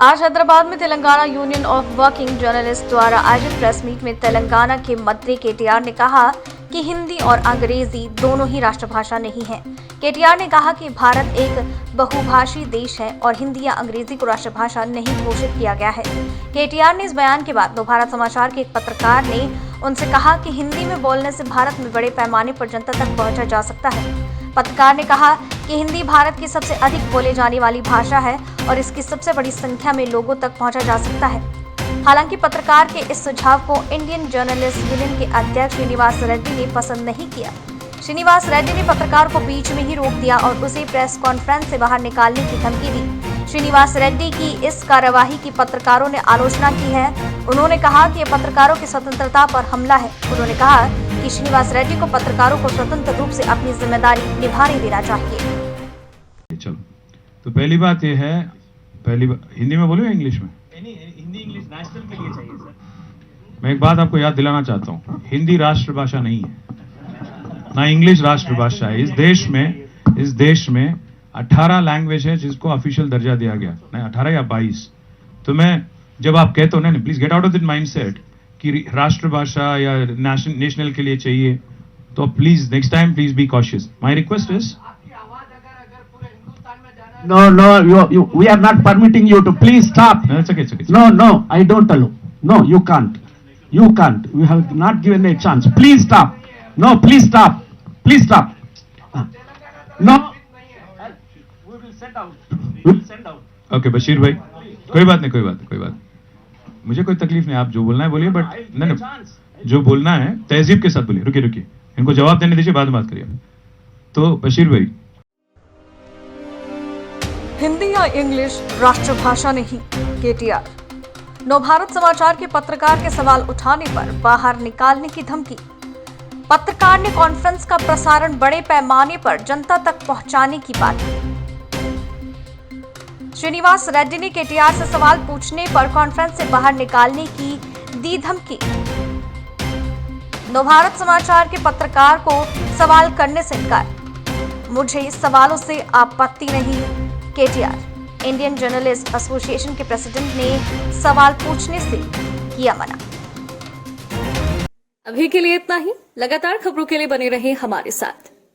आज हैदराबाद में Telangana union of working journalist द्वारा आयोजित प्रेस मीट में तेलंगाना के मंत्री केटीआर ने कहा कि हिंदी और अंग्रेजी दोनों ही राष्ट्रभाषा नहीं है। केटीआर ने कहा कि भारत एक बहुभाषी देश है और हिंदी या अंग्रेजी को राष्ट्रभाषा नहीं घोषित किया गया है। केटीआर ने इस बयान के बाद नवभारत समाचार के एक पत्रकार ने उनसे कहा कि हिंदी में बोलने से भारत में बड़े पैमाने पर जनता तक पहुंचा जा सकता है। पत्रकार ने कहा कि हिंदी भारत की सबसे अधिक बोले जाने वाली भाषा है और इसकी सबसे बड़ी संख्या में लोगों तक पहुंचा जा सकता है। हालांकि पत्रकार के इस सुझाव को इंडियन जर्नलिस्ट यूनियन के अध्यक्ष श्रीनिवास रेड्डी ने पसंद नहीं किया। श्रीनिवास रेड्डी ने पत्रकार को बीच में ही रोक दिया और उसे प्रेस कॉन्फ्रेंस से बाहर निकालने की धमकी दी। श्रीनिवास रेड्डी की इस कार्यवाही की पत्रकारों ने आलोचना की है। उन्होंने कहा कि यह पत्रकारों की स्वतंत्रता पर हमला है। उन्होंने कहा कि श्रीनिवास रेड्डी को पत्रकारों को स्वतंत्र रूप से अपनी जिम्मेदारी निभाने देना चाहिए। चलो, तो पहली बात यह है, हिंदी में बोलो या इंग्लिश में? हिंदी इंग्लिश नेशनल के लिए चाहिए सर। मैं एक बात आपको याद दिलाना चाहता हूँ, हिंदी राष्ट्रभाषा नहीं है, ना इंग्लिश राष्ट्रभाषा है। इस देश में 18 लैंग्वेज है जिसको ऑफिशियल दर्जा दिया गया, नहीं 18 या 22। तो मैं जब आप कहते हो ना, please get out of that mindset कि राष्ट्रभाषा या नेशनल के लिए चाहिए, तो please next time please be cautious. My request is No, we are not permitting you to. Please stop. No, it's okay. No, I don't allow. No, you can't. We have not given a chance. Please stop. No, please stop. No. We will send out. Okay Bashir भाई, कोई बात नहीं। मुझे कोई तकलीफ नहीं, आप जो बोलना है बोलिए, बट नहीं, जो बोलना है तहजीब के साथ बोलिए। रुकिए, इनको जवाब देने दीजिए, बाद में बात करिए। तो बशीर भाई, हिंदी या इंग्लिश राष्ट्रभाषा नहीं, केटीआर। नवभारत समाचार के पत्रकार के सवाल उठाने पर बाहर निकालने की धमकी। पत्रकार ने कॉन्फ्रेंस का प्रसारण बड़े पैमाने पर जनता तक पहुंचाने की बात की। श्रीनिवास रेड्डी ने केटीआर से सवाल पूछने पर कॉन्फ्रेंस से बाहर निकालने की दी धमकी। नवभारत समाचार के पत्रकार को सवाल करने से इनकार। मुझे सवालों से आपत्ति नहीं, केटीआर। इंडियन जर्नलिस्ट एसोसिएशन के प्रेसिडेंट ने सवाल पूछने से किया मना। अभी के लिए इतना ही। लगातार खबरों के लिए बने रहें हमारे साथ।